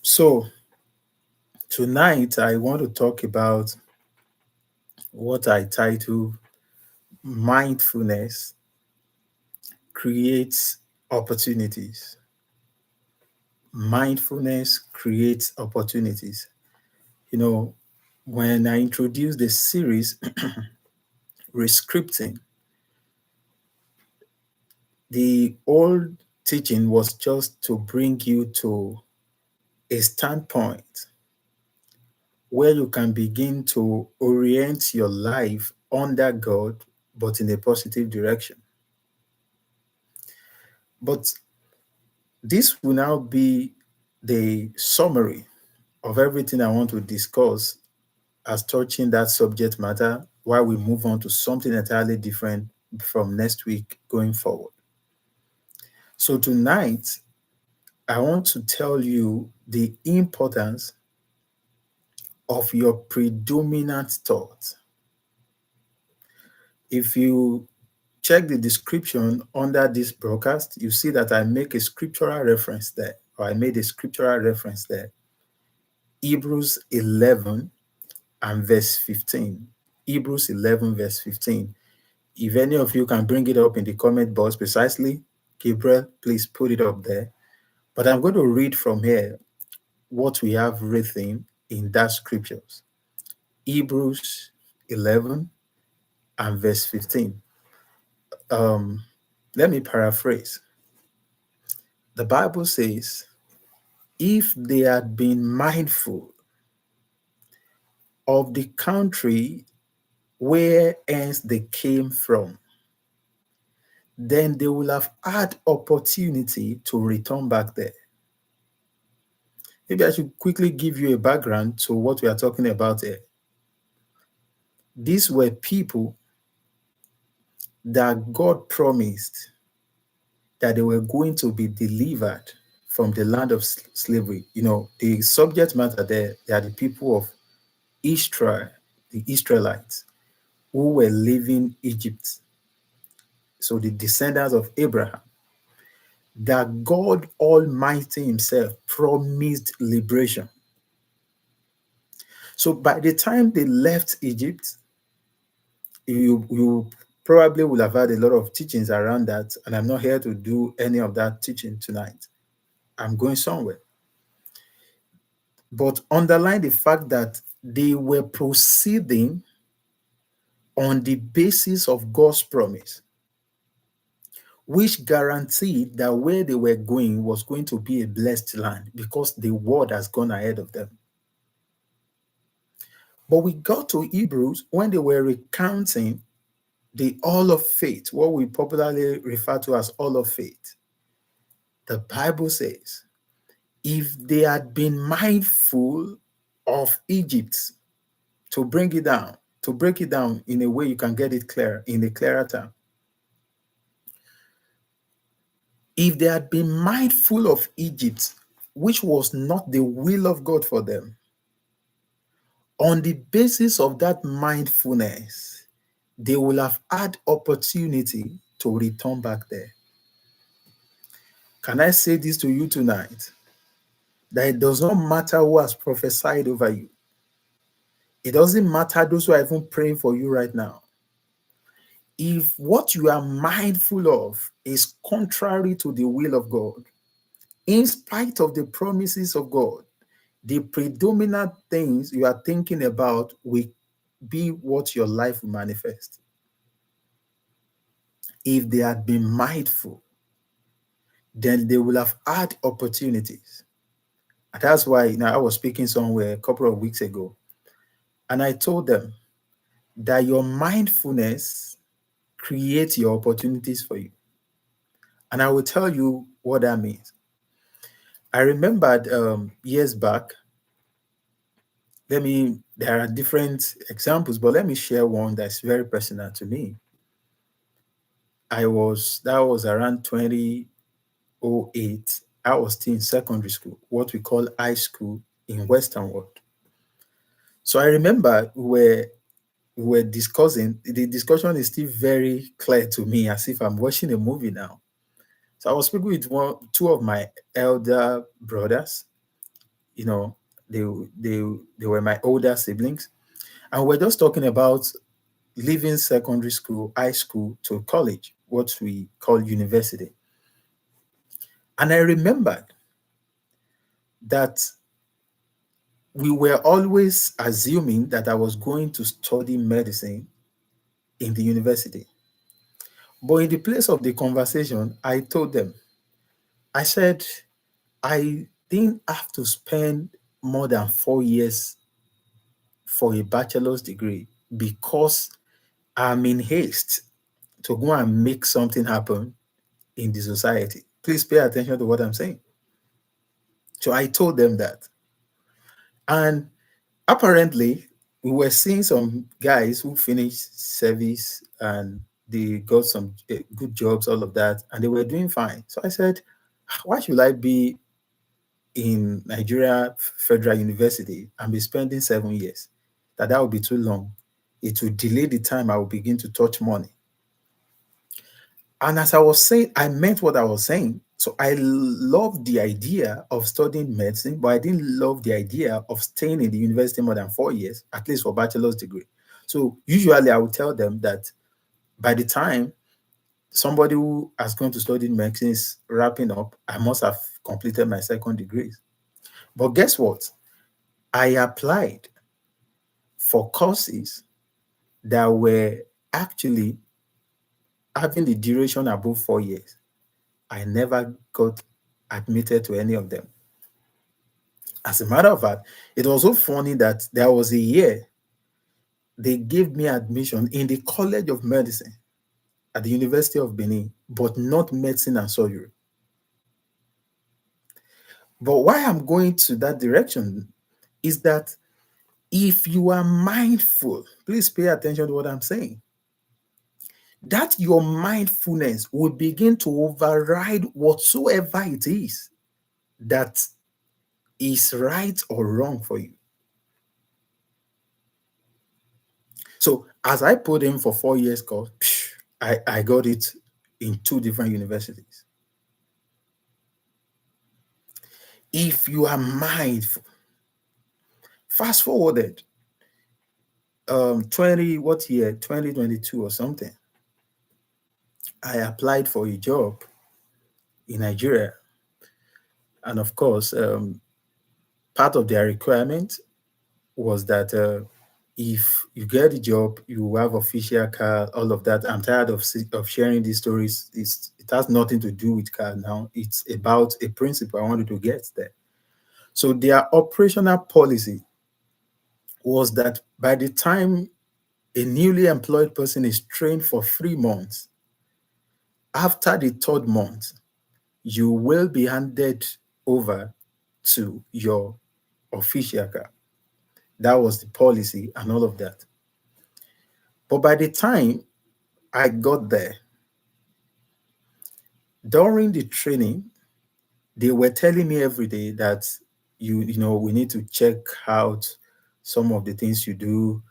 So, tonight I want to talk about what I title Mindfulness Creates Opportunities. Mindfulness creates opportunities. You know, when I introduced the series, Rescripting, the old teaching was just to bring you to a standpoint where you can begin to orient your life under God, but in a positive direction. But this will now be the summary of everything I want to discuss as touching that subject matter while we move on to something entirely different from next week going forward. So, tonight, I want to tell you the importance of your predominant thought. If you check the description under this broadcast, you see that I make a scriptural reference there, or I made a scriptural reference there. Hebrews 11 and verse 15. Hebrews 11, verse 15. If any of you can bring it up in the comment box precisely, Gabriel, please put it up there. But I'm going to read from here what we have written in that scriptures. Hebrews 11 and verse 15. Um, Let me paraphrase. The Bible says, if they had been mindful of the country where else they came from, then they will have had opportunity to return back there. Maybe I should quickly give you a background to what we are talking about here. These were people that God promised that they were going to be delivered from the land of slavery. You know, the subject matter there, they are the people of Israel, the Israelites, who were living Egypt. So the descendants of Abraham, that God Almighty Himself promised liberation. So by the time they left Egypt, you probably will have had a lot of teachings around that, and I'm not here to do any of that teaching tonight. I'm going somewhere. But underline the fact that they were proceeding on the basis of God's promise, which guaranteed that where they were going was going to be a blessed land because the word has gone ahead of them. But we got to Hebrews when they were recounting the all of faith, what we popularly refer to as all of faith. The Bible says, if they had been mindful of Egypt, to bring it down, to break it down in a way you can get it clear, in a clearer term. If they had been mindful of Egypt, which was not the will of God for them, on the basis of that mindfulness, they will have had opportunity to return back there. Can I say this to you tonight? That it does not matter who has prophesied over you. It doesn't matter those who are even praying for you right now. If what you are mindful of is contrary to the will of God, in spite of the promises of God, the predominant things you are thinking about will be what your life will manifest. If they had been mindful, then they will have had opportunities. And that's why I was speaking somewhere a couple of weeks ago, and I told them that your mindfulness creates your opportunities for you. And I will tell you what that means. I remembered years back, there are different examples, but let me share one that's very personal to me. That was around 2008. I was still in secondary school, what we call high school in Western world. So I remember we were discussing, the discussion is still very clear to me as if I'm watching a movie now. So I was speaking with two of my elder brothers. you know, they they they were my older siblings, and we're just talking about leaving secondary school, high school to college, what we call university. And I remembered that we were always assuming that I was going to study medicine in the university. But in the place of the conversation, I told them, I said, I didn't have to spend more than 4 years for a bachelor's degree because I'm in haste to go and make something happen in the society. Please pay attention to what I'm saying. So I told them that. And apparently, we were seeing some guys who finished service and they got some good jobs, all of that, and they were doing fine. So I said, why should I be in Nigeria Federal University and be spending 7 years? That would be too long. It will delay the time I will begin to touch money. And as I was saying, I meant what I was saying. So I loved the idea of studying medicine, but I didn't love the idea of staying in the university more than 4 years, at least for bachelor's degree. So usually I would tell them that by the time somebody who has gone to study medicine is wrapping up, I must have completed my second degrees. But guess what? I applied for courses that were actually having the duration above 4 years. I never got admitted to any of them. As a matter of fact, it was so funny that there was a year they gave me admission in the College of Medicine at the University of Benin, but not medicine and surgery. But why I'm going to that direction is that if you are mindful, please pay attention to what I'm saying, that your mindfulness will begin to override whatsoever it is that is right or wrong for you. So as I put in for 4 years course, I got it in two different universities. If you are mindful, fast forwarded, 20 what year? 2022 or something. I applied for a job in Nigeria, and of course, part of their requirement was that if you get a job, you have official car, all of that. I'm tired of sharing these stories. It has nothing to do with car now. It's about a principle I wanted to get there. So their operational policy was that by the time a newly employed person is trained for 3 months, after the third month, you will be handed over to your official car. That was the policy and all of that. But by the time I got there, during the training, they were telling me every day that we need to check out some of the things you do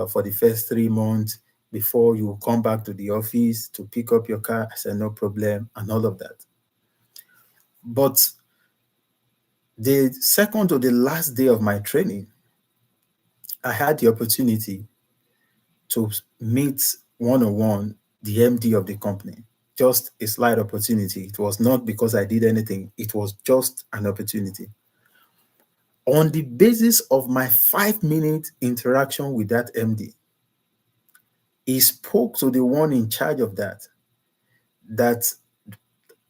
for the first 3 months before you come back to the office to pick up your car. I said, no problem, and all of that. But the second to the last day of my training, I had the opportunity to meet one-on-one the MD of the company. Just a slight opportunity. It was not because I did anything, it was just an opportunity. On the basis of my 5 minute interaction with that MD, he spoke to the one in charge of that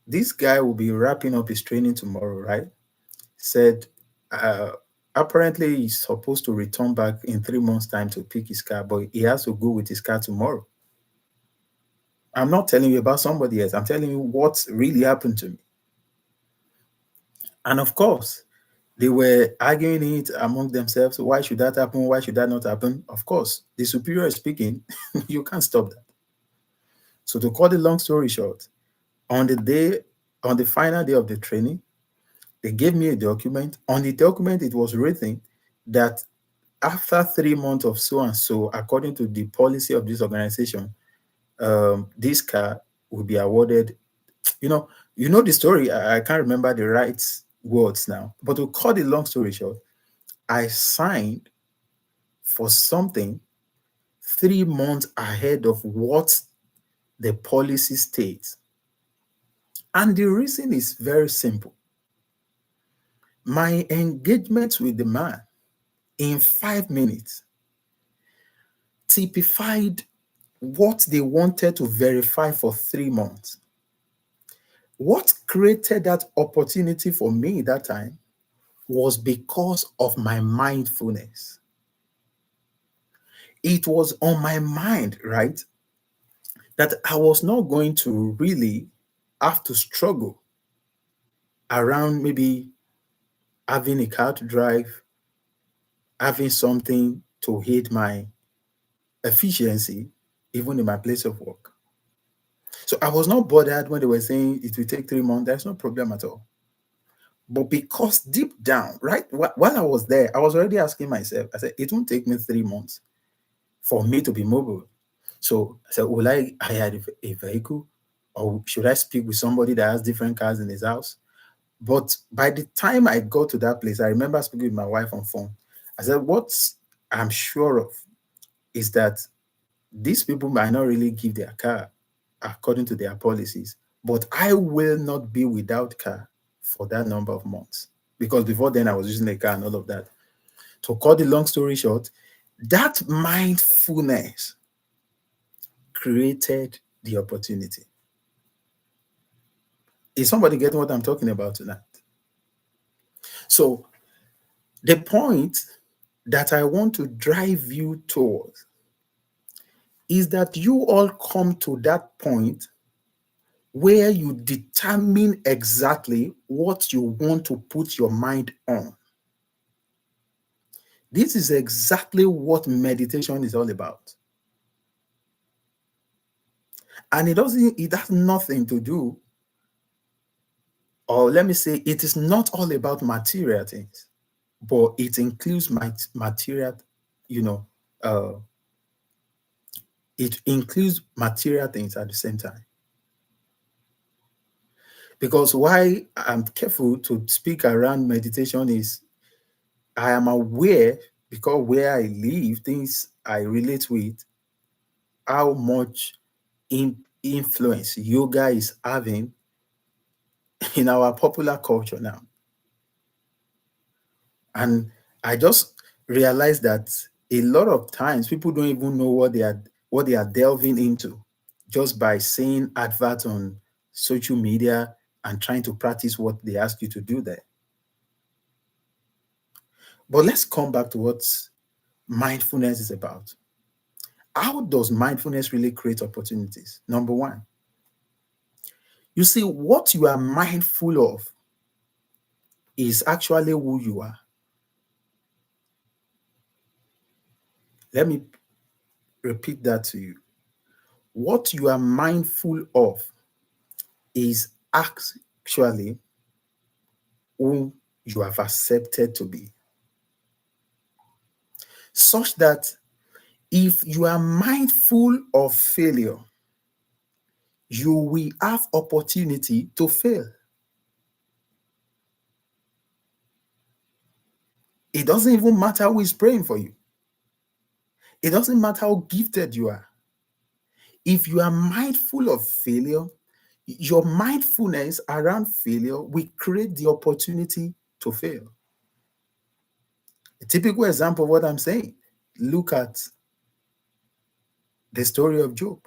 this guy will be wrapping up his training tomorrow, right? Said, uh, apparently he's supposed to return back in 3 months' time to pick his car, but he has to go with his car tomorrow. I'm not telling you about somebody else. I'm telling you what really happened to me. And of course, they were arguing it among themselves. Why should that happen? Why should that not happen? Of course, the superior is speaking. You can't stop that. So to cut the long story short, on the final day of the training, they gave me a document. On the document, it was written that after 3 months of so and so, according to the policy of this organization, this car will be awarded. You know the story. I can't remember the rights words now. But to cut the long story short, I signed for something 3 months ahead of what the policy states. And the reason is very simple. My engagement with the man in 5 minutes typified what they wanted to verify for 3 months. What created that opportunity for me that time was because of my mindfulness. It was on my mind, right, that I was not going to really have to struggle around maybe having a car to drive, having something to aid my efficiency, even in my place of work. So I was not bothered when they were saying it will take 3 months. There's no problem at all. But because deep down, right, while I was there, I was already asking myself, I said, it won't take me 3 months for me to be mobile. So I said, will I hire a vehicle, or should I speak with somebody that has different cars in his house? But by the time I got to that place, I remember speaking with my wife on phone. I said, what I'm sure of is that these people might not really give their car according to their policies, but I will not be without car for that number of months. Because before then I was using a car and all of that. To cut the long story short, that mindfulness created the opportunity. Is somebody getting what I'm talking about tonight? So the point that I want to drive you towards is that you all come to that point where you determine exactly what you want to put your mind on. This is exactly what meditation is all about. And it has nothing to do, or let me say, it is not all about material things, but it includes material, you know, uh, it includes material things at the same time. Because why I'm careful to speak around meditation is I am aware, because where I live, things I relate with, how much influence yoga is having in our popular culture now. And I just realized that a lot of times people don't even know what they are delving into just by seeing adverts on social media and trying to practice what they ask you to do there. But let's come back to what mindfulness is about. How does mindfulness really create opportunities? Number one, you see, what you are mindful of is actually who you are. Let me repeat that to you. What you are mindful of is actually who you have accepted to be. Such that if you are mindful of failure, you will have opportunity to fail. It doesn't even matter who is praying for you. It doesn't matter how gifted you are. If you are mindful of failure, your mindfulness around failure will create the opportunity to fail. A typical example of what I'm saying, look at the story of Job.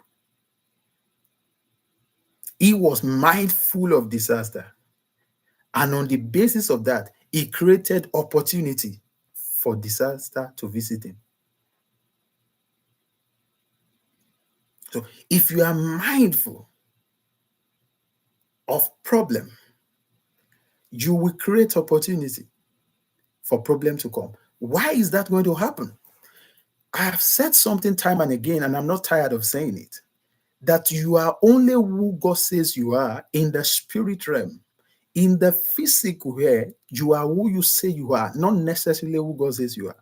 He was mindful of disaster. And on the basis of that, he created opportunity for disaster to visit him. So if you are mindful of problem, you will create opportunity for problem to come. Why is that going to happen? I have said something time and again, and I'm not tired of saying it, that you are only who God says you are in the spirit realm. In the physical here, you are who you say you are, not necessarily who God says you are.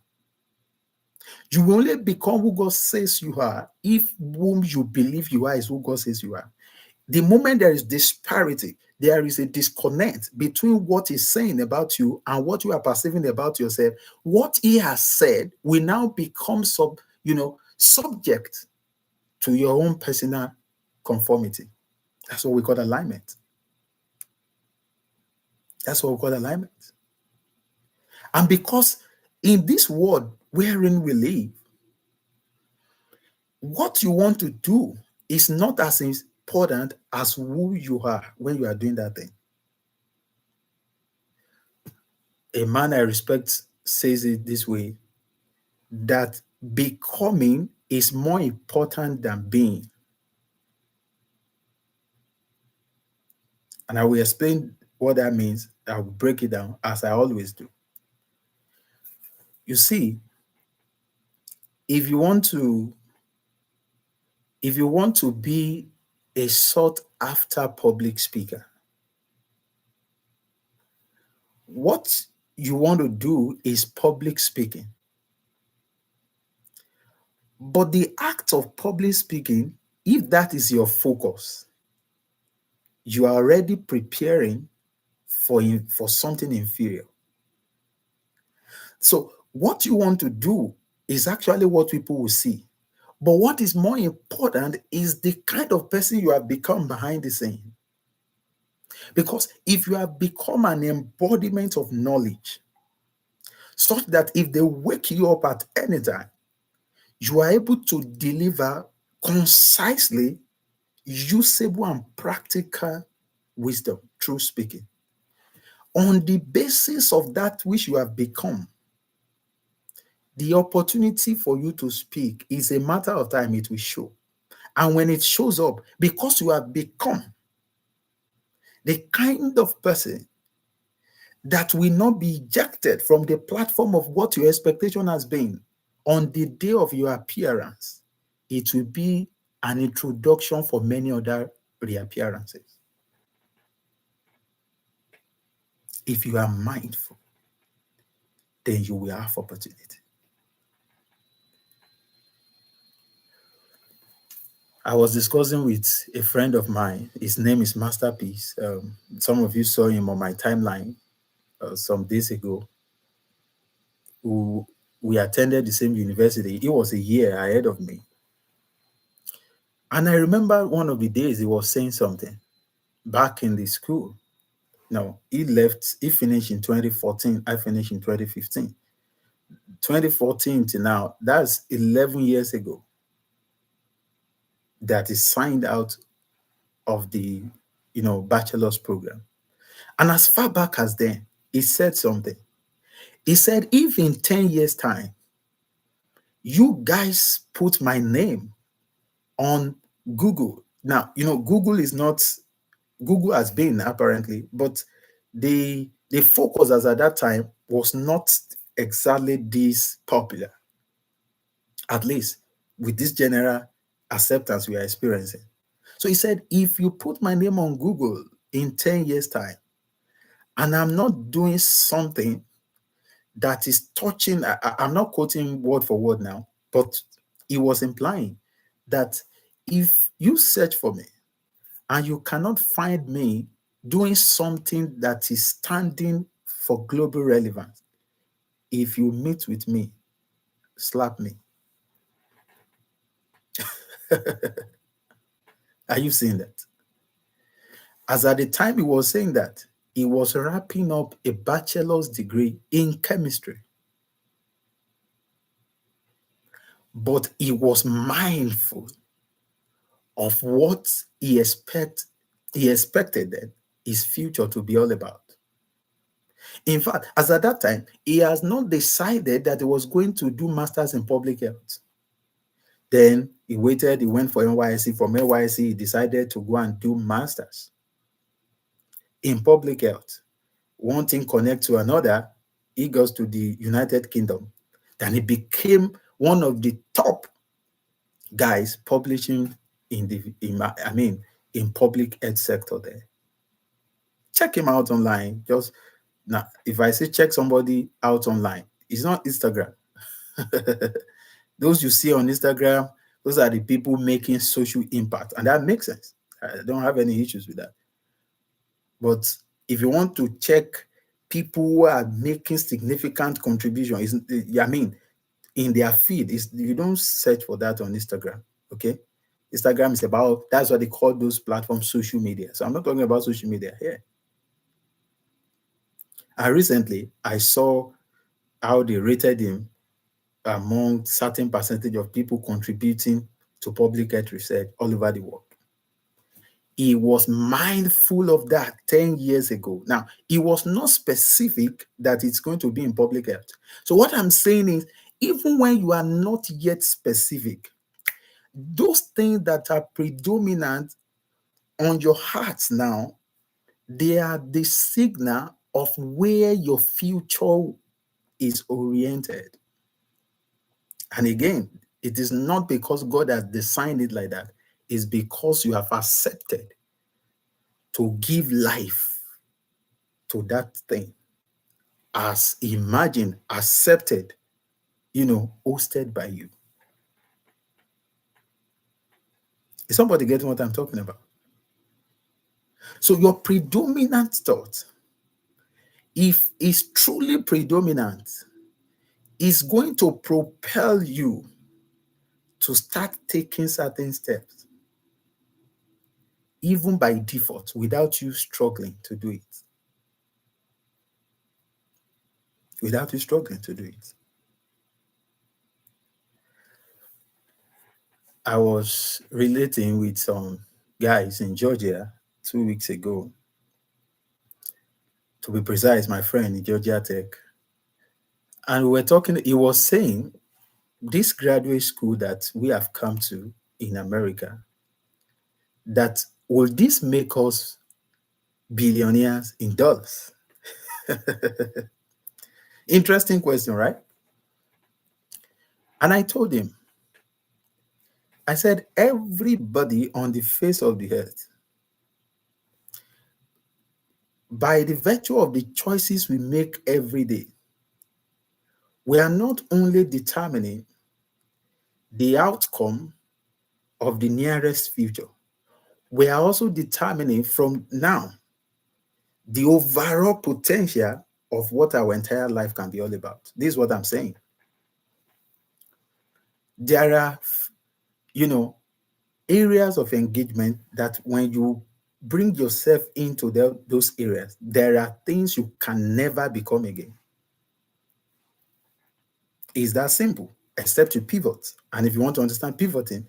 You will only become who God says you are if whom you believe you are is who God says you are. The moment there is disparity, there is a disconnect between what he's saying about you and what you are perceiving about yourself. What he has said will now become subject to your own personal conformity. That's what we call alignment. That's what we call alignment. And because in this world wherein we live, what you want to do is not as important as who you are when you are doing that thing. A man I respect says it this way, that becoming is more important than being. And I will explain what that means. I will break it down as I always do. You see, if you want to be a sought after public speaker, what you want to do is public speaking. But the act of public speaking, if that is your focus, you are already preparing for something inferior. So what you want to do is actually what people will see. But what is more important is the kind of person you have become behind the scene. Because if you have become an embodiment of knowledge, such that if they wake you up at any time, you are able to deliver concisely usable and practical wisdom through speaking. On the basis of that which you have become, the opportunity for you to speak is a matter of time, it will show. And when it shows up, because you have become the kind of person that will not be ejected from the platform of what your expectation has been on the day of your appearance, it will be an introduction for many other reappearances. If you are mindful, then you will have opportunity. I was discussing with a friend of mine. His name is Masterpiece. Some of you saw him on my timeline some days ago. We attended the same university. He was a year ahead of me. And I remember one of the days he was saying something back in the school. No, he finished in 2014. I finished in 2015. 2014 to now, that's 11 years ago that he signed out of the bachelor's program. And as far back as then, he said something. He said, if in 10 years' time, you guys put my name on Google. Now, Google has been apparently, but the focus as at that time was not exactly this popular, at least with this general acceptance we are experiencing. So he said, if you put my name on Google in 10 years' time, and I'm not doing something that is touching, I'm not quoting word for word now, but he was implying that if you search for me and you cannot find me doing something that is standing for global relevance, if you meet with me, slap me. Are you seeing that? As at the time he was saying that, he was wrapping up a bachelor's degree in chemistry. But he was mindful of what he expected that his future to be all about. In fact, as at that time, he has not decided that he was going to do masters in public health. Then he waited, he went for NYSC. From NYSC, he decided to go and do masters in public health. One thing connects to another, he goes to the United Kingdom. Then he became one of the top guys publishing in public health sector there. Check him out online. Just now, if I say check somebody out online, it's not Instagram. Those you see on Instagram, those are the people making social impact, and that makes sense. I don't have any issues with that. But if you want to check people who are making significant contribution, I mean, in their feed, is you don't search for that on Instagram. Okay. Instagram is about, that's what they call those platforms social media. So I'm not talking about social media here. And recently I saw how they rated him among certain percentage of people contributing to public health research all over the world. He was mindful of that 10 years ago. Now, he was not specific that it's going to be in public health. So, what I'm saying is, even when you are not yet specific, those things that are predominant on your heart now, they are the signal of where your future is oriented. And again, it is not because God has designed it like that, it's because you have accepted to give life to that thing as imagined, accepted, hosted by you. Is somebody getting what I'm talking about? So your predominant thought, if it's truly predominant, is going to propel you to start taking certain steps, even by default, without you struggling to do it. Without you struggling to do it. I was relating with some guys in Georgia 2 weeks ago. To be precise, my friend in Georgia Tech. And we were talking, he was saying, this graduate school that we have come to in America, that will this make us billionaires in dollars? Interesting question, right? And I told him, I said, everybody on the face of the earth, by the virtue of the choices we make every day, we are not only determining the outcome of the nearest future, we are also determining from now the overall potential of what our entire life can be all about. This is what I'm saying. There are, areas of engagement that when you bring yourself into those areas, there are things you can never become again. It's that simple, except you pivot. And if you want to understand pivoting,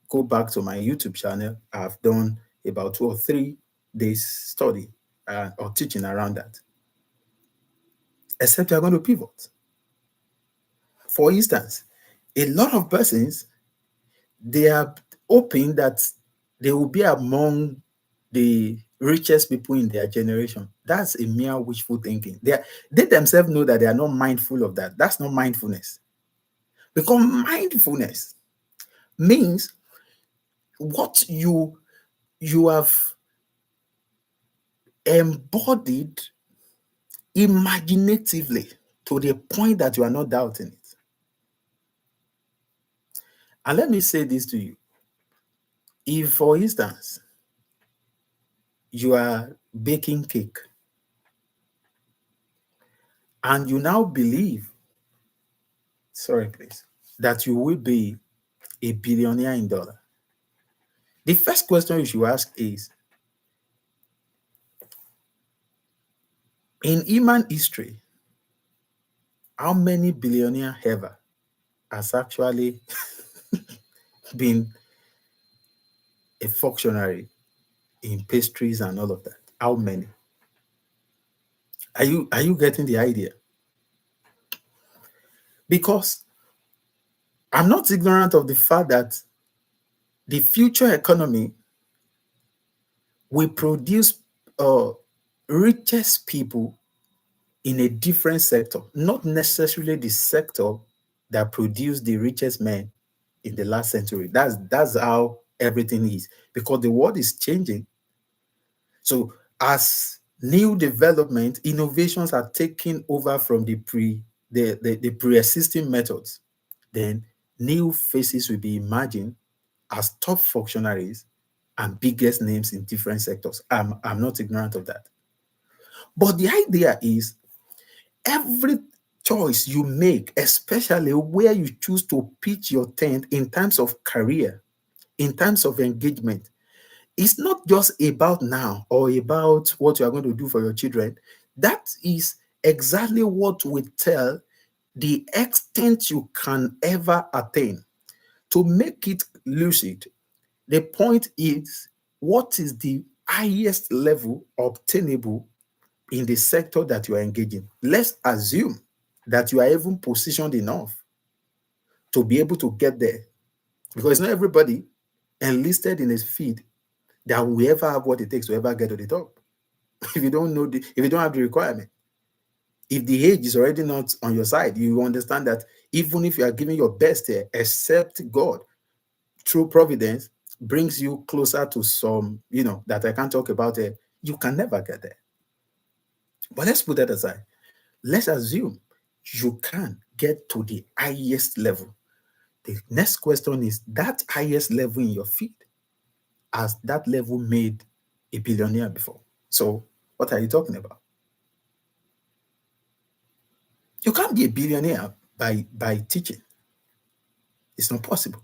go back to my YouTube channel. I've done about 2 or 3 days study or teaching around that. Except you're going to pivot. For instance, a lot of persons, they are hoping that they will be among the richest people in their generation. That's a mere wishful thinking. They themselves know that they are not mindful of that. That's not mindfulness. Because mindfulness means what you have embodied imaginatively to the point that you are not doubting it. And let me say this to you. If, for instance, you are baking cake and you now believe, sorry, please, that you will be a billionaire in dollar, the first question you should ask is, in human history, how many billionaires ever has actually been a functionary in pastries and all of that? How many? Are you getting the idea? Because I'm not ignorant of the fact that the future economy will produce richest people in a different sector, not necessarily the sector that produced the richest men in the last century. That's how everything is, because the world is changing. So as new development, innovations are taking over from the pre-existing methods, then new faces will be imagined as top functionaries and biggest names in different sectors. I'm not ignorant of that. But the idea is every choice you make, especially where you choose to pitch your tent in terms of career, in terms of engagement, it's not just about now or about what you are going to do for your children. That is exactly what we tell the extent you can ever attain. To make it lucid, the point is what is the highest level obtainable in the sector that you are engaging. Let's assume that you are even positioned enough to be able to get there, because not everybody enlisted in a field that will ever have what it takes to ever get to the top. If you don't know if you don't have the requirement, if the age is already not on your side, you understand that even if you are giving your best here, except God through providence brings you closer to some, that I can't talk about it, you can never get there. But let's put that aside. Let's assume you can get to the highest level. The next question is that highest level in your field, has that level made a billionaire before? So what are you talking about? You can't be a billionaire by teaching. It's not possible.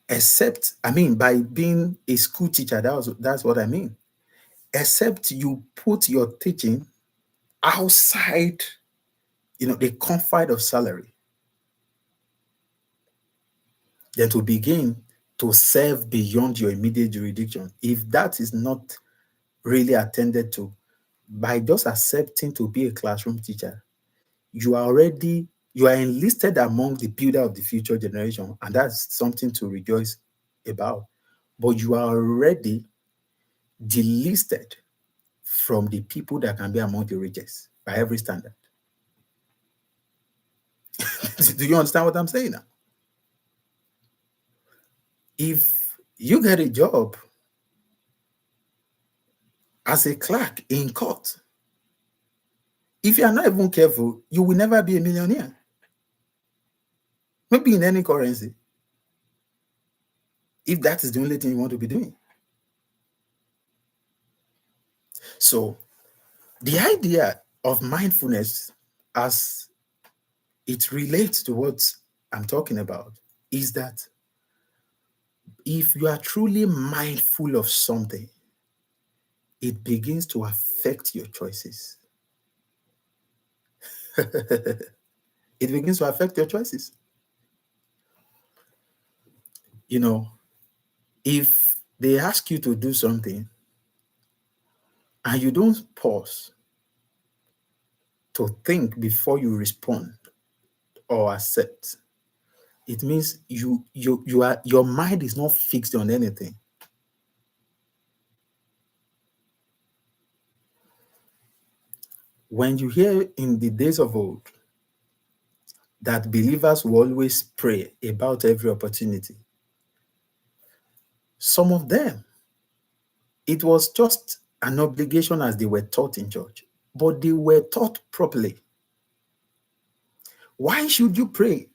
Except, by being a school teacher, that's what I mean. Except you put your teaching outside, the confine of salary. Then to begin to serve beyond your immediate jurisdiction. If that is not really attended to, by just accepting to be a classroom teacher, you are enlisted among the builder of the future generation, and that's something to rejoice about. But you are already delisted from the people that can be among the richest by every standard. Do you understand what I'm saying now? If you get a job as a clerk in court, if you are not even careful, you will never be a millionaire. Maybe in any currency, if that is the only thing you want to be doing. So the idea of mindfulness, as it relates to what I'm talking about, is that if you are truly mindful of something, it begins to affect your choices. It begins to affect your choices. If they ask you to do something and you don't pause to think before you respond or accept, it means your mind is not fixed on anything. When you hear in the days of old that believers will always pray about every opportunity, some of them, it was just an obligation as they were taught in church, but they were taught properly. Why should you pray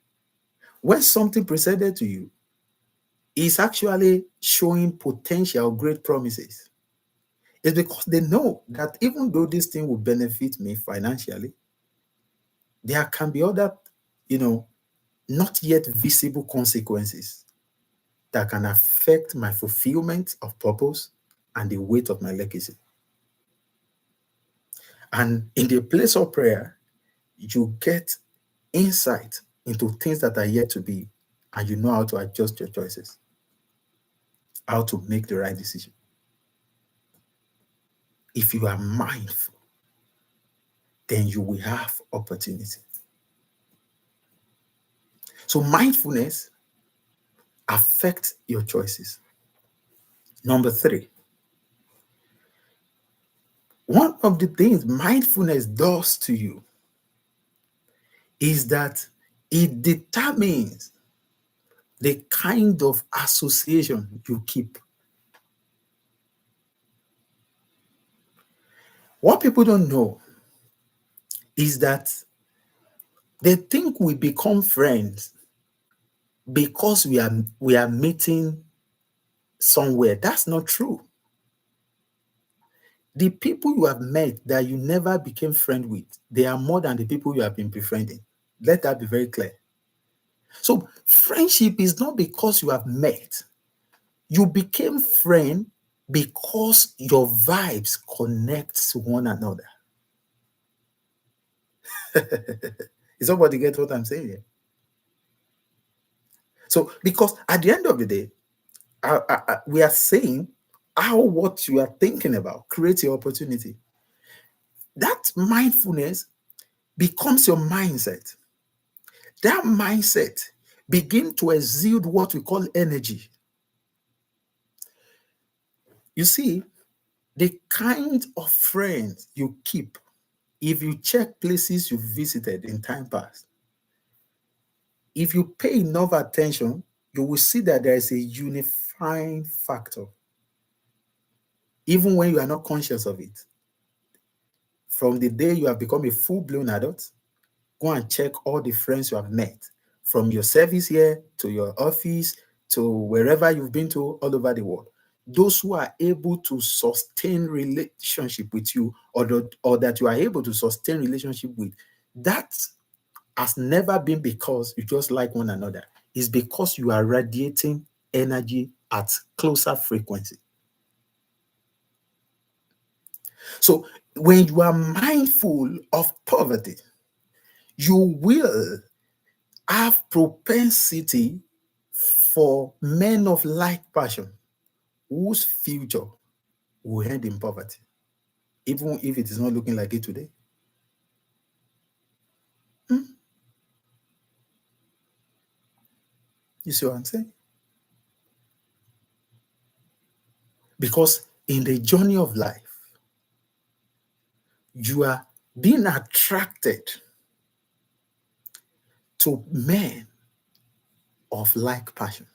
when something presented to you is actually showing potential great promises? It's because they know that even though this thing will benefit me financially, there can be other, not yet visible consequences that can affect my fulfillment of purpose and the weight of my legacy. And in the place of prayer, you get insight into things that are yet to be, and you know how to adjust your choices, how to make the right decision. If you are mindful, then you will have opportunity. So mindfulness affects your choices. Number 3, one of the things mindfulness does to you is that it determines the kind of association you keep. What people don't know is that they think we become friends because we are meeting somewhere. That's not true. The people you have met that you never became friend with, they are more than the people you have been befriending. Let that be very clear. So friendship is not because you have met. You became friend because your vibes connect to one another. Is somebody get what I'm saying here? So because at the end of the day, we are saying how what you are thinking about creates your opportunity. That mindfulness becomes your mindset. That mindset begin to exude what we call energy. You see, the kind of friends you keep, if you check places you visited in time past, if you pay enough attention, you will see that there is a unifying factor, even when you are not conscious of it. From the day you have become a full-blown adult, go and check all the friends you have met, from your service here to your office to wherever you've been to all over the world. Those who are able to sustain relationship with you, or that you are able to sustain relationship with, that has never been because you just like one another. It's because you are radiating energy at closer frequency. So when you are mindful of poverty, you will have propensity for men of like passion whose future will end in poverty, even if it is not looking like it today. Hmm? You see what I'm saying? Because in the journey of life, you are being attracted to men of like passion.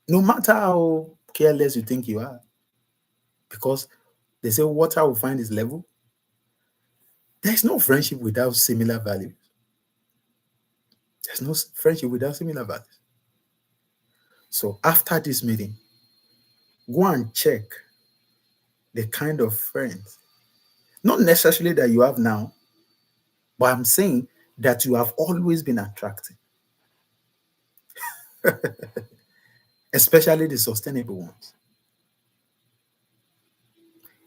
No matter how careless you think you are, because they say water will find its level. There's no friendship without similar values. There's no friendship without similar values. So after this meeting, go and check the kind of friends, not necessarily that you have now, but I'm saying that you have always been attracting, especially the sustainable ones.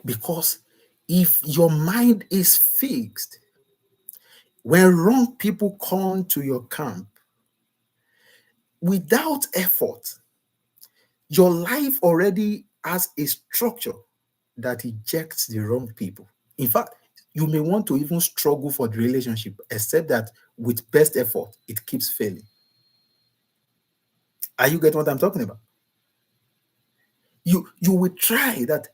Because if your mind is fixed, when wrong people come to your camp, without effort, your life already has a structure that ejects the wrong people. In fact, you may want to even struggle for the relationship, except that with best effort, it keeps failing. Are you getting what I'm talking about? You will try that.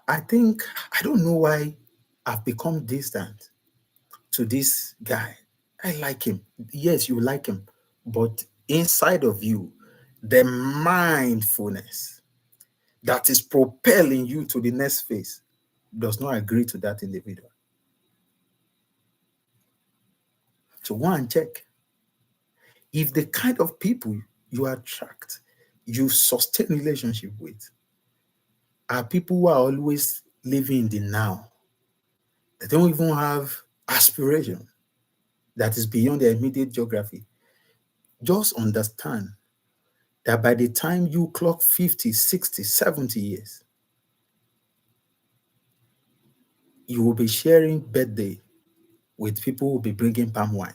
I think I don't know why I've become distant to this guy. I like him. Yes, you like him, but inside of you, the mindfulness that is propelling you to the next phase does not agree to that individual. So go and check if the kind of people you attract, you sustain relationship with, are people who are always living in the now. They don't even have aspiration that is beyond their immediate geography. Just understand that by the time you clock 50, 60, 70 years, you will be sharing birthday with people who will be bringing palm wine.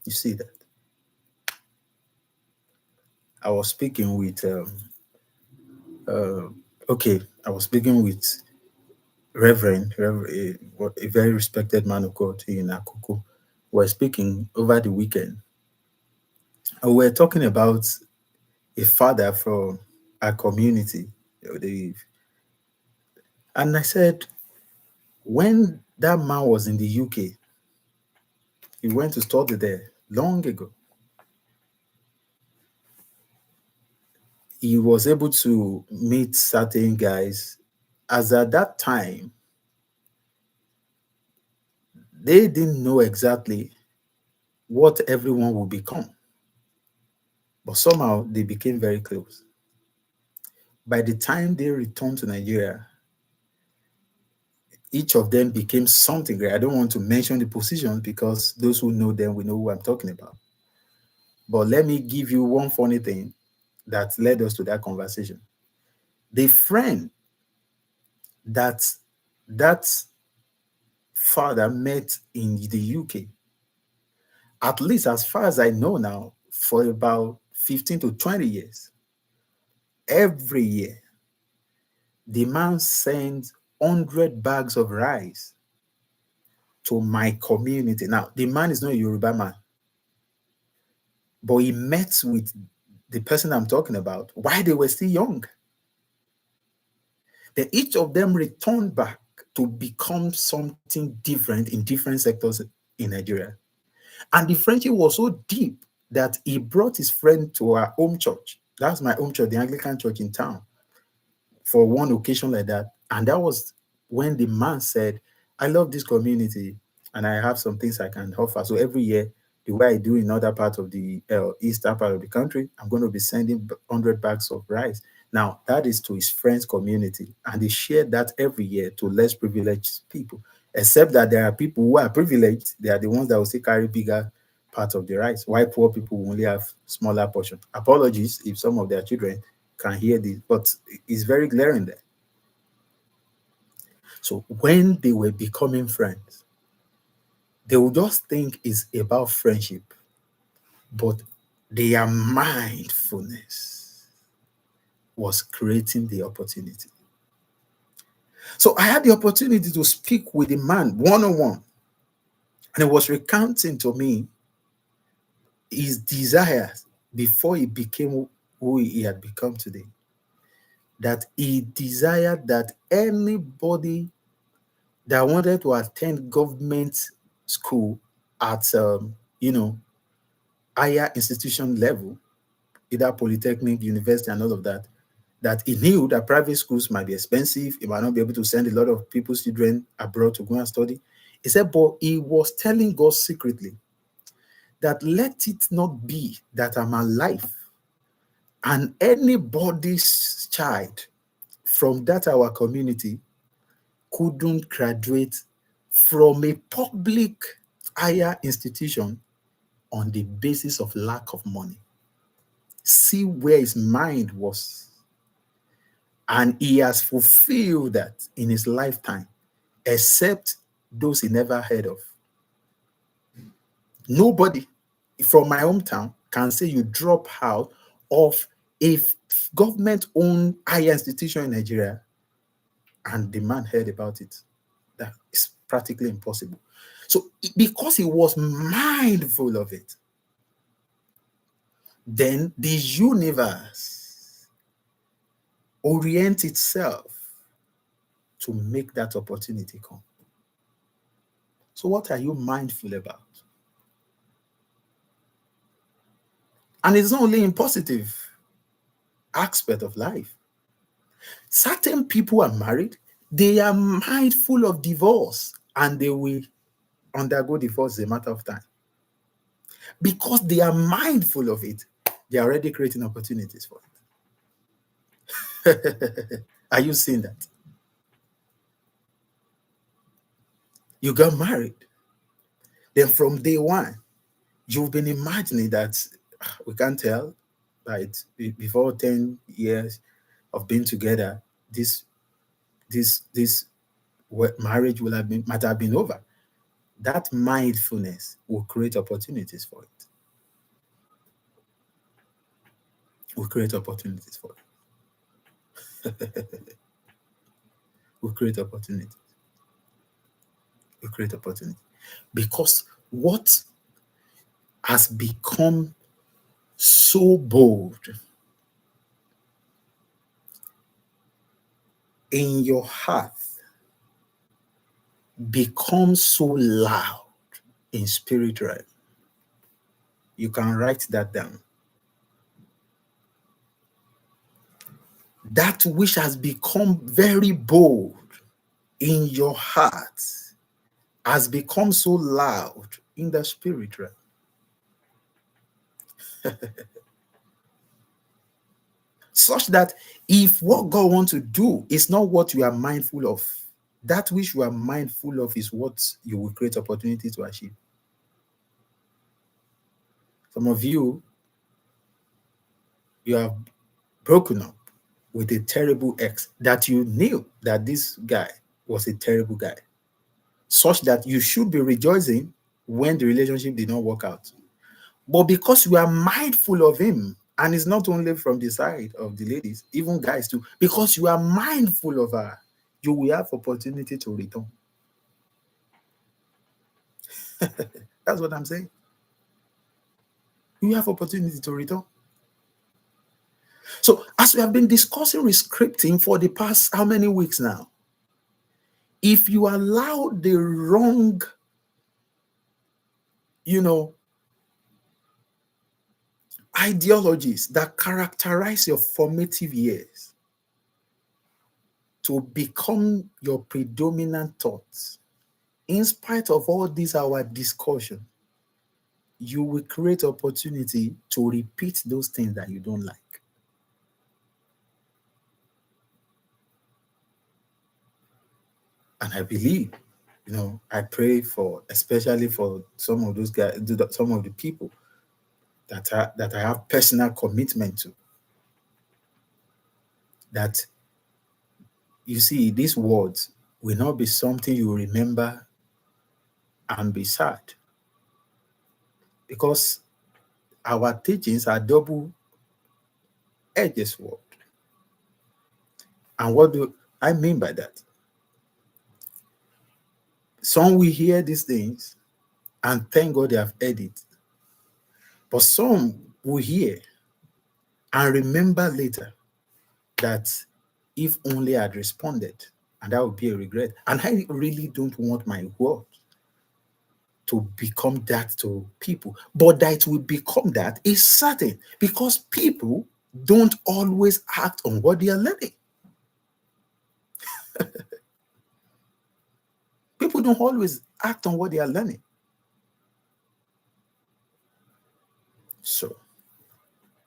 You see that? I was speaking with, I was speaking with a very respected man of God in Akuku. We were speaking over the weekend. And we were talking about a father from our community. And I said, when that man was in the UK, he went to study there long ago. He was able to meet certain guys, as at that time, they didn't know exactly what everyone would become. But somehow they became very close. By the time they returned to Nigeria, each of them became something great. I don't want to mention the positions because those who know them will know who I'm talking about. But let me give you one funny thing that led us to that conversation. The friend that that father met in the UK, at least as far as I know now, for about 15 to 20 years, every year, the man sends 100 bags of rice to my community. Now, the man is not a Yoruba man, but he met with the person I'm talking about while they were still young. Then each of them returned back to become something different in different sectors in Nigeria. And the friendship was so deep that he brought his friend to our home church. That's my home church, the Anglican church in town, for one occasion like that. And that was when the man said, I love this community and I have some things I can offer. So every year, the way I do in other parts of the eastern part of the country, I'm going to be sending 100 bags of rice. Now, that is to his friends' community. And they share that every year to less privileged people, except that there are people who are privileged. They are the ones that will still carry bigger part of the rice, while poor people will only have smaller portion. Apologies if some of their children can hear this, but it's very glaring there. So when they were becoming friends, they would just think it's about friendship, but their mindfulness was creating the opportunity. So I had the opportunity to speak with the man one on one, and he was recounting to me his desires before he became who he had become today. That he desired that anybody that wanted to attend government school at higher institution level, either polytechnic, university, and all of that, that he knew that private schools might be expensive. He might not be able to send a lot of people's children abroad to go and study. He said, but he was telling God secretly that let it not be that I'm alive and anybody's child from that our community couldn't graduate from a public higher institution on the basis of lack of money. See where his mind was. And he has fulfilled that in his lifetime, except those he never heard of. Nobody from my hometown can say you drop out of a government-owned higher institution in Nigeria and the man heard about it. That is practically impossible. So because he was mindful of it, then the universe orients itself to make that opportunity come. So what are you mindful about? And it's not only in positive aspect of life. Certain people are married, they are mindful of divorce, and they will undergo divorce as a matter of time. Because they are mindful of it, they are already creating opportunities for it. Are you seeing that? You got married. Then from day one, you've been imagining that we can't tell, right? Before 10 years of being together, this marriage might have been over. That mindfulness will create opportunities for it. Will create opportunities for it. Will create opportunities. Will create opportunity. Because what has become so bold in your heart becomes so loud in spirit realm. You can write that down. That which has become very bold in your heart has become so loud in the spirit realm. such that if what God wants to do is not what you are mindful of, that which you are mindful of is what you will create opportunity to achieve. Some of you, you have broken up with a terrible ex that you knew that this guy was a terrible guy, such that you should be rejoicing when the relationship did not work out. But because you are mindful of him, and it's not only from the side of the ladies, even guys too, because you are mindful of her, you will have opportunity to return. That's what I'm saying. You have opportunity to return. So, as we have been discussing rescripting for the past how many weeks now, if you allow the wrong, you know, ideologies that characterize your formative years to become your predominant thoughts, in spite of all this our discussion, you will create opportunity to repeat those things that you don't like. And I believe, I pray for, especially for some of those guys, some of the people that I have personal commitment to, that you see, these words will not be something you remember and be sad, because our teachings are double-edged sword. And what do I mean by that? Some will hear these things and thank God they have heard it. But some will hear and remember later that if only I'd responded, and that would be a regret. And I really don't want my word to become that to people. But that it will become that is certain, because people don't always act on what they are learning. People don't always act on what they are learning. So,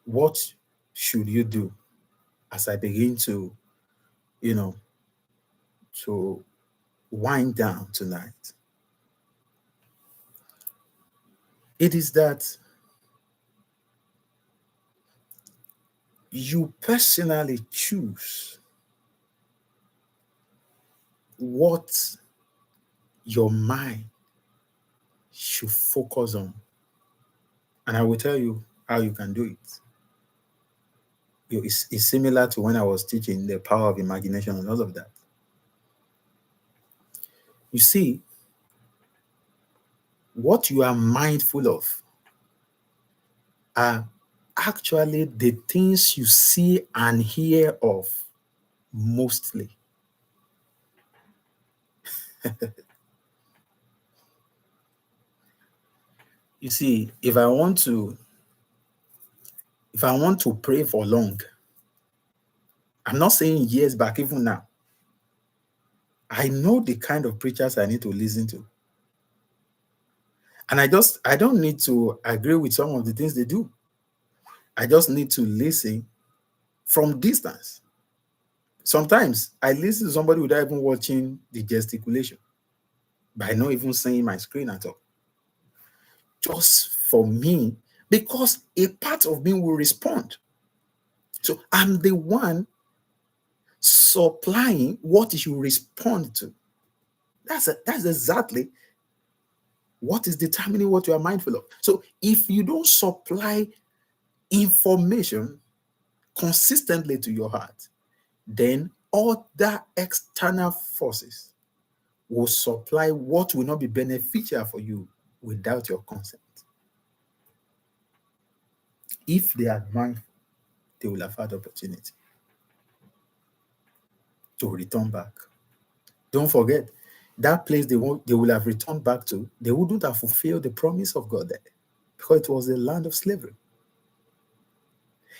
what should you do as I begin to, to wind down tonight? It is that you personally choose what your mind should focus on. And I will tell you how you can do it. It's similar to when I was teaching the power of imagination and all of that. You see, what you are mindful of are actually the things you see and hear of mostly. You see, if I want to pray for long, I'm not saying years back, even now, I know the kind of preachers I need to listen to. And I don't need to agree with some of the things they do. I just need to listen from distance. Sometimes I listen to somebody without even watching the gesticulation, by not even seeing my screen at all. Just for me, because a part of me will respond. So I'm the one supplying what you respond to. That's exactly what is determining what you are mindful of. So if you don't supply information consistently to your heart, then other external forces will supply what will not be beneficial for you without your consent. If they are mindful, they will have had opportunity to return back. Don't forget, that place they will have returned back to, they wouldn't have fulfilled the promise of God there, because it was a land of slavery.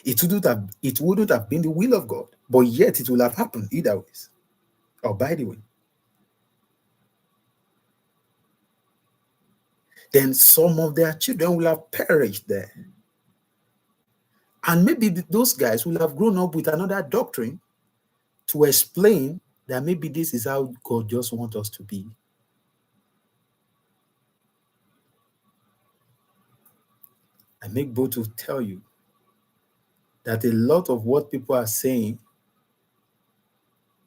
It wouldn't have been the will of God, but yet it will have happened either ways, or by the way. Then some of their children will have perished there. And maybe those guys will have grown up with another doctrine to explain that maybe this is how God just wants us to be. I make bold to tell you that a lot of what people are saying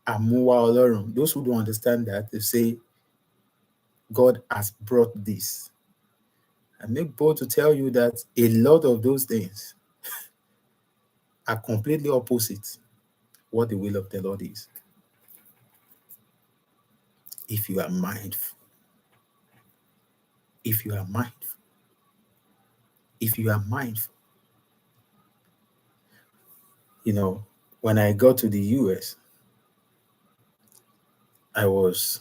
are Muwa Ọlọ́run. Those who don't understand that, they say God has brought this. I make bold to tell you that a lot of those things are completely opposite what the will of the Lord is. If you are mindful, if you are mindful, if you are mindful. You know, when I got to the US, I was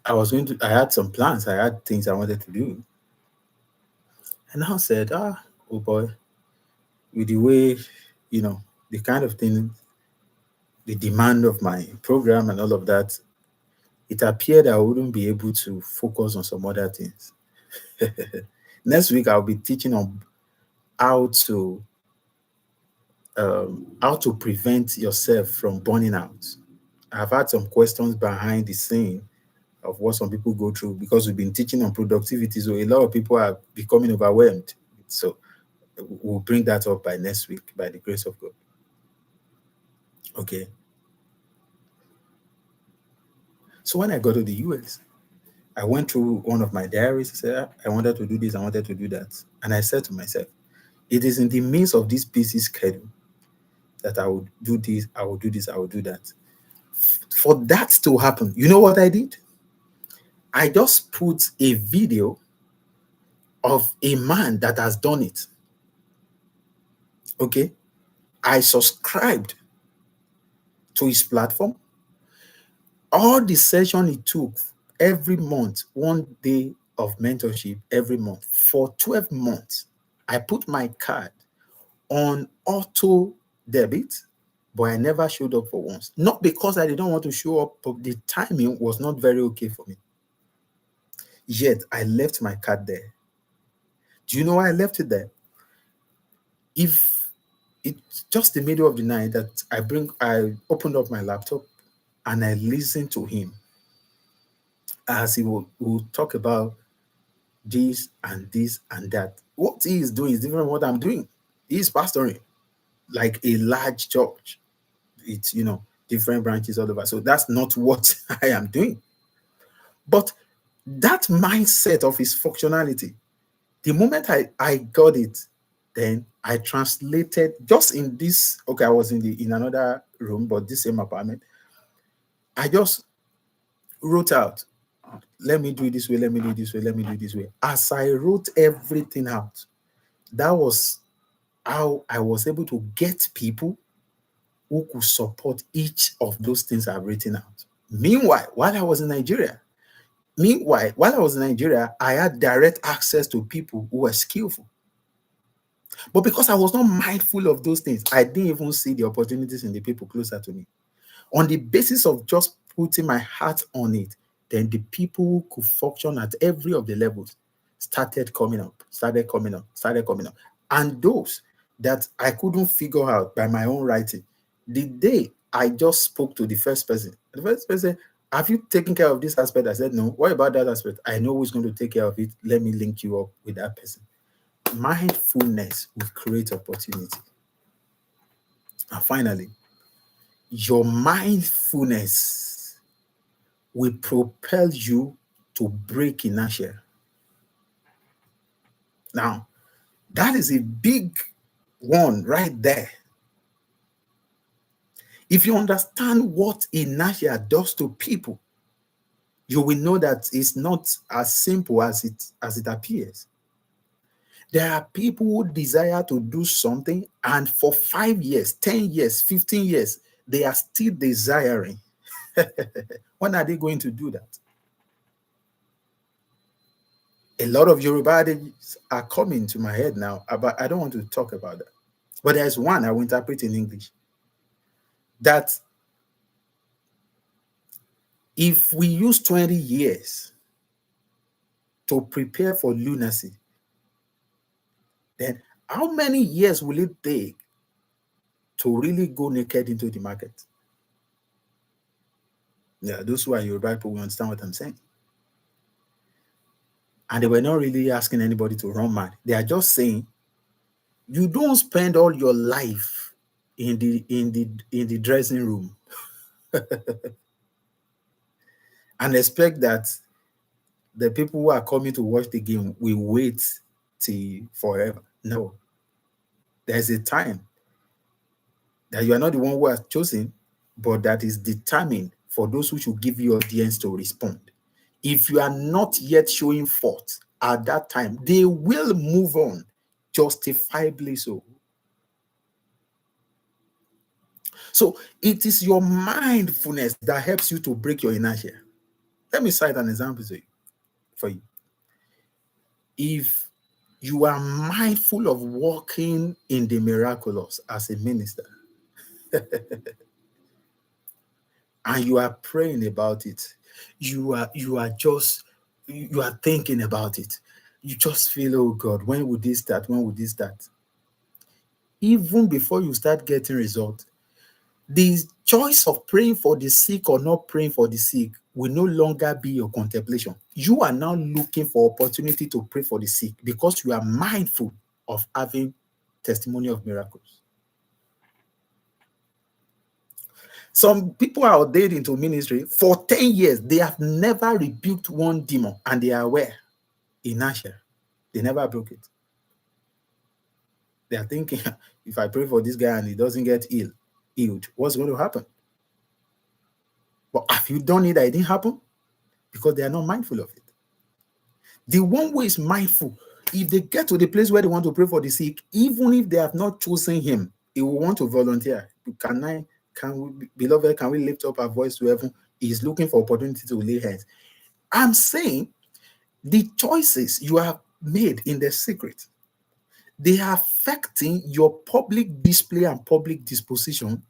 I had some plans, I had things I wanted to do. And I said, oh boy, with the way, the kind of thing, the demand of my program and all of that, it appeared I wouldn't be able to focus on some other things. Next week, I'll be teaching on how to prevent yourself from burning out. I've had some questions behind the scene of what some people go through because we've been teaching on productivity. So a lot of people are becoming overwhelmed. So we'll bring that up by next week, by the grace of God. Okay. So when I got to the US, I went through one of my diaries. I said, I wanted to do this, I wanted to do that. And I said to myself, it is in the midst of this busy schedule that I would do this, I will do this, I will do that. For that to happen, you know what I did? I just put a video of a man that has done it. Okay. I subscribed to his platform. All the session it took every month, 1 day of mentorship every month for 12 months. I put my card on auto debit, but I never showed up for once. Not because I didn't want to show up, but the timing was not very okay for me. Yet I left my card there. Do you know why I left it there? If it's just the middle of the night that I opened up my laptop and I listened to him as he will talk about this and this and that. What he is doing is different from what I'm doing. He's pastoring like a large church. It's, different branches all over. So that's not what I am doing. But that mindset of his functionality, the moment I got it, then I translated just in this. Okay, I was in another room, but this same apartment. I just wrote out, let me do it this way, let me do it this way, let me do it this way. As I wrote everything out, that was how I was able to get people who could support each of those things I've written out. Meanwhile, while I was in Nigeria, I had direct access to people who were skillful. But because I was not mindful of those things, I didn't even see the opportunities in the people closer to me. On the basis of just putting my heart on it, then the people who could function at every of the levels started coming up. And those that I couldn't figure out by my own writing, the day I just spoke to the first person, have you taken care of this aspect? I said, no. What about that aspect? I know who's going to take care of it. Let me link you up with that person. Mindfulness will create opportunity. And finally, your mindfulness will propel you to break inertia. Now, that is a big one right there. If you understand what inertia does to people, you will know that it's not as simple as it appears. There are people who desire to do something, and for 5 years, 10 years, 15 years, they are still desiring. When are they going to do that? A lot of Yoruba adages are coming to my head now, but I don't want to talk about that. But there's one I will interpret in English. That if we use 20 years to prepare for lunacy, then How many years will it take to really go naked into the market? Yeah, those who are Yoruba people will understand what I'm saying. And they were not really asking anybody to run mad. They are just saying, you don't spend all your life in the dressing room and expect that the people who are coming to watch the game will wait till forever. No, there's a time that you are not the one who has chosen, but that is determined for those who should give you audience to respond. If you are not yet showing forth at that time, they will move on, justifiably so. So it is your mindfulness that helps you to break your inertia. Let me cite an example for you. If you are mindful of walking in the miraculous as a minister, and you are praying about it, you are thinking about it, you just feel, oh God, when would this start, when would this start? Even before you start getting results, the choice of praying for the sick or not praying for the sick will no longer be your contemplation. You are now looking for opportunity to pray for the sick because you are mindful of having testimony of miracles. Some people are ordained into ministry for 10 years. They have never rebuked one demon, and they are aware. Inertia. They never broke it. They are thinking, if I pray for this guy and he doesn't get healed, what's going to happen? But have you done it that it didn't happen? Because they are not mindful of it. The one who is mindful, if they get to the place where they want to pray for the sick, even if they have not chosen him, he will want to volunteer. Beloved, can we lift up our voice to heaven? He's looking for opportunity to lay hands. I'm saying the choices you have made in the secret, they are affecting your public display and public disposition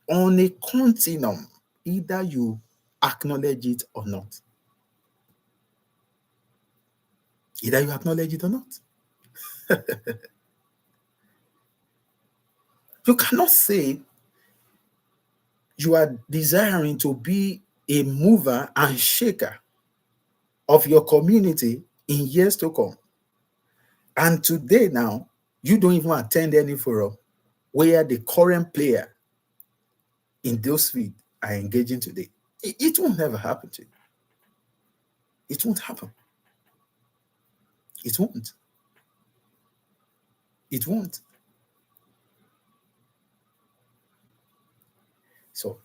on a continuum, either you acknowledge it or not. Either you acknowledge it or not. You cannot say you are desiring to be a mover and shaker of your community in years to come. And today now, you don't even attend any forum where the current player in those fields are engaging today. It won't ever happen to you. It won't happen. It won't. It won't. So,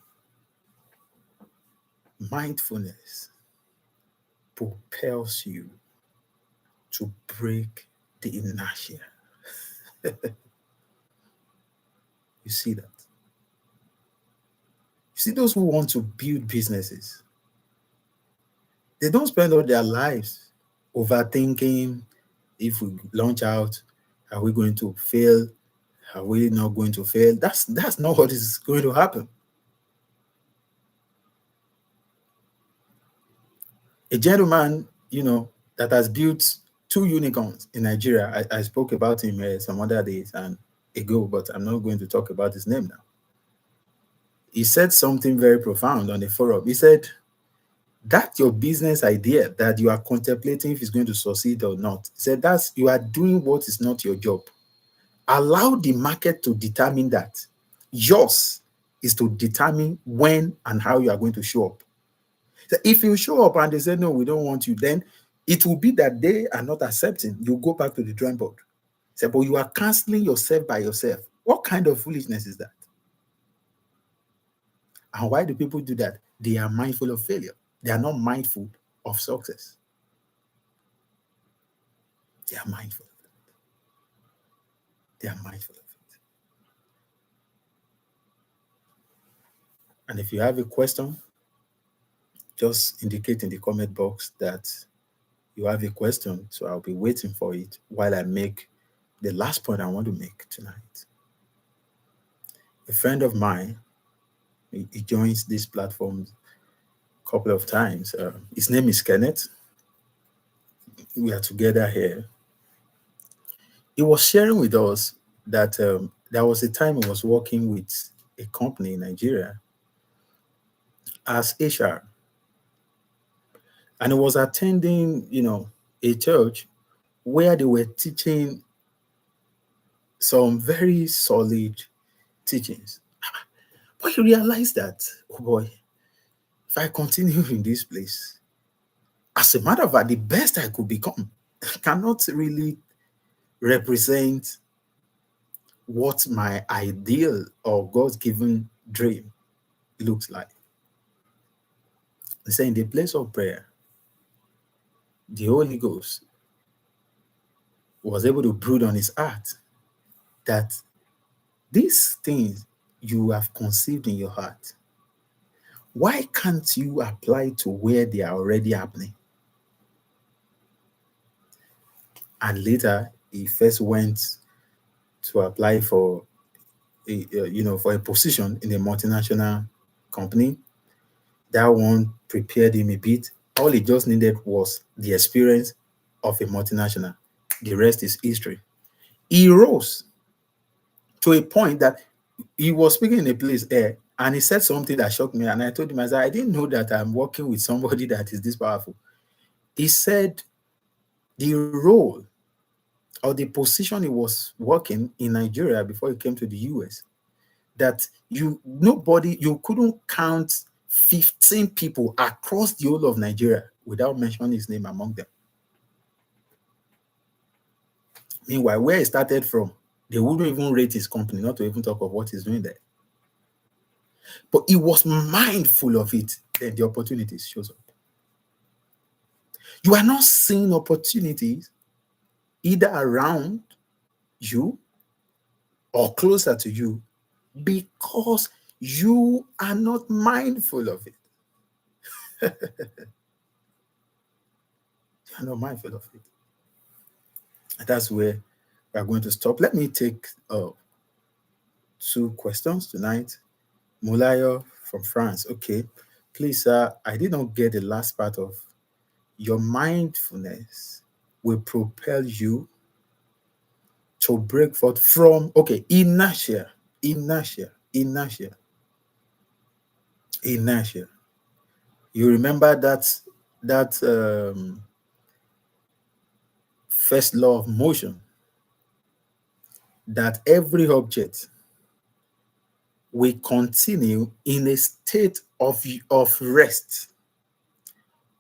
mindfulness propels you to break the inertia. You see that? You see those who want to build businesses, they don't spend all their lives overthinking if we launch out, are we going to fail? Are we not going to fail? That's not what is going to happen. A gentleman, that has built 2 unicorns in Nigeria. I spoke about him some other days and ago, but I'm not going to talk about his name now. He said something very profound on the forum. He said, that's your business idea that you are contemplating if it's going to succeed or not. He said, you are doing what is not your job. Allow the market to determine that. Yours is to determine when and how you are going to show up. So if you show up and they say, no, we don't want you, then it will be that they are not accepting. You go back to the drawing board. Say, but you are canceling yourself by yourself. What kind of foolishness is that? And why do people do that? They are mindful of failure. They are not mindful of success. They are mindful of it. They are mindful of it. And if you have a question, just indicate in the comment box that you have a question. So I'll be waiting for it while I make the last point I want to make tonight. A friend of mine, he joins this platform a couple of times. His name is Kenneth. We are together here. He was sharing with us that there was a time he was working with a company in Nigeria as HR, and he was attending, a church where they were teaching some very solid teachings. But he realized that, oh boy, if I continue in this place, as a matter of fact, the best I could become cannot really represent what my ideal or God's given dream looks like. He said, in the place of prayer, the Holy Ghost was able to brood on his heart that these things you have conceived in your heart, why can't you apply to where they are already happening? And later, he first went to apply for for a position in a multinational company. That one prepared him a bit. All he just needed was the experience of a multinational. The rest is history. He rose to a point that he was speaking in a place there, and he said something that shocked me. And I told him, I said, I didn't know that I'm working with somebody that is this powerful. He said the role or the position he was working in Nigeria before he came to the US, that you couldn't count 15 people across the whole of Nigeria without mentioning his name among them. Meanwhile, where he started from, they wouldn't even rate his company, not to even talk of what he's doing there. But he was mindful of it, then the opportunities shows up. You are not seeing opportunities either around you or closer to you because you are not mindful of it. You are not mindful of it. And that's where we are going to stop. Let me take 2 questions tonight. Mulayo from France. Okay. Please, sir, I did not get the last part of your mindfulness will propel you to break forth from, inertia. You remember that first law of motion, that every object will continue in a state of rest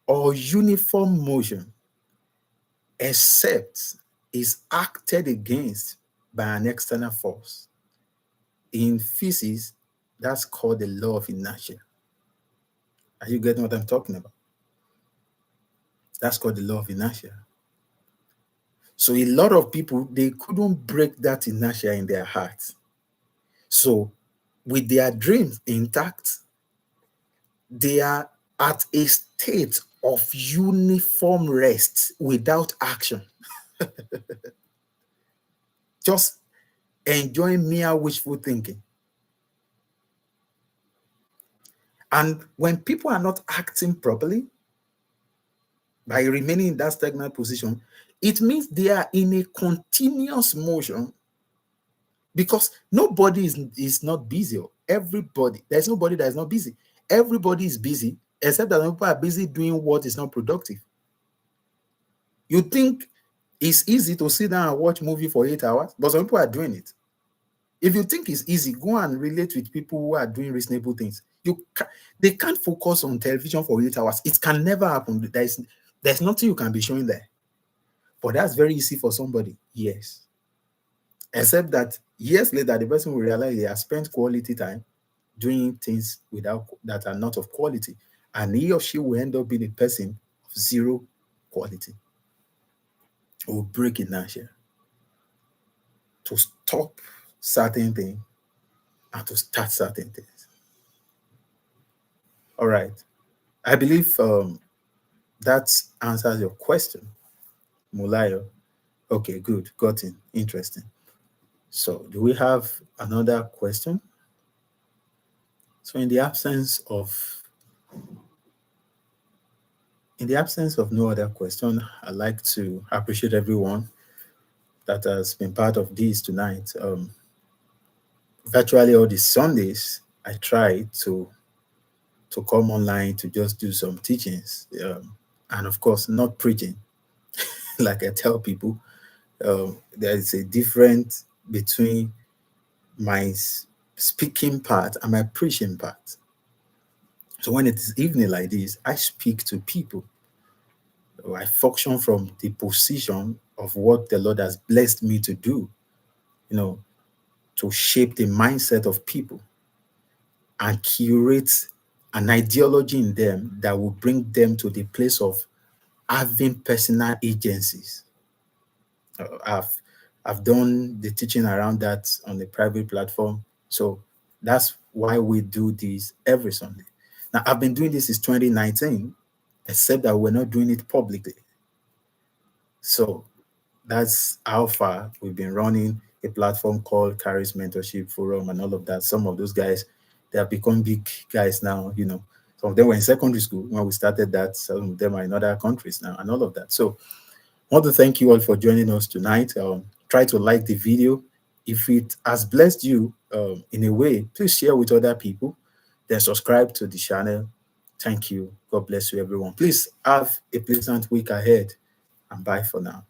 or uniform motion except is acted against by an external force. In physics, that's called the law of inertia. Are you getting what I'm talking about? That's called the law of inertia. So a lot of people, they couldn't break that inertia in their hearts. So with their dreams intact, they are at a state of uniform rest without action. Just enjoying mere wishful thinking. And when people are not acting properly, by remaining in that stagnant position, it means they are in a continuous motion because nobody is not busy. Everybody, there's nobody that is not busy. Everybody is busy, except that people are busy doing what is not productive. You think it's easy to sit down and watch movie for 8 hours, but some people are doing it. If you think it's easy, go and relate with people who are doing reasonable things. They can't focus on television for 8 hours. It can never happen. There's nothing you can be showing there. But that's very easy for somebody. Yes. Except that years later, the person will realize they have spent quality time doing things that are not of quality. And he or she will end up being a person of zero quality. Will break inertia to stop certain things and to start certain things. All right. I believe that answers your question, Mulayo. Okay, good. Got it. Interesting. So, do we have another question? So, in the absence of no other question, I'd like to appreciate everyone that has been part of this tonight. Virtually all the Sundays, I try to come online to just do some teachings, and of course, not preaching. Like I tell people, there is a difference between my speaking part and my preaching part. So when it is evening like this, I speak to people. I function from the position of what the Lord has blessed me to do, you know, to shape the mindset of people and curate an ideology in them that will bring them to the place of having personal agencies. Uh, I've I've done the teaching around that on the private platform. So that's why we do this every Sunday. Now I've been doing this since 2019, except that we're not doing it publicly. So that's how far we've been running a platform called Caris Mentorship Forum and all of that. Some of those guys, they have become big guys now, Some of them were in secondary school when we started that. Some of them are in other countries now and all of that. So I want to thank you all for joining us tonight. Try to like the video. If it has blessed you in a way, please share with other people. Then subscribe to the channel. Thank you. God bless you, everyone. Please have a pleasant week ahead, and bye for now.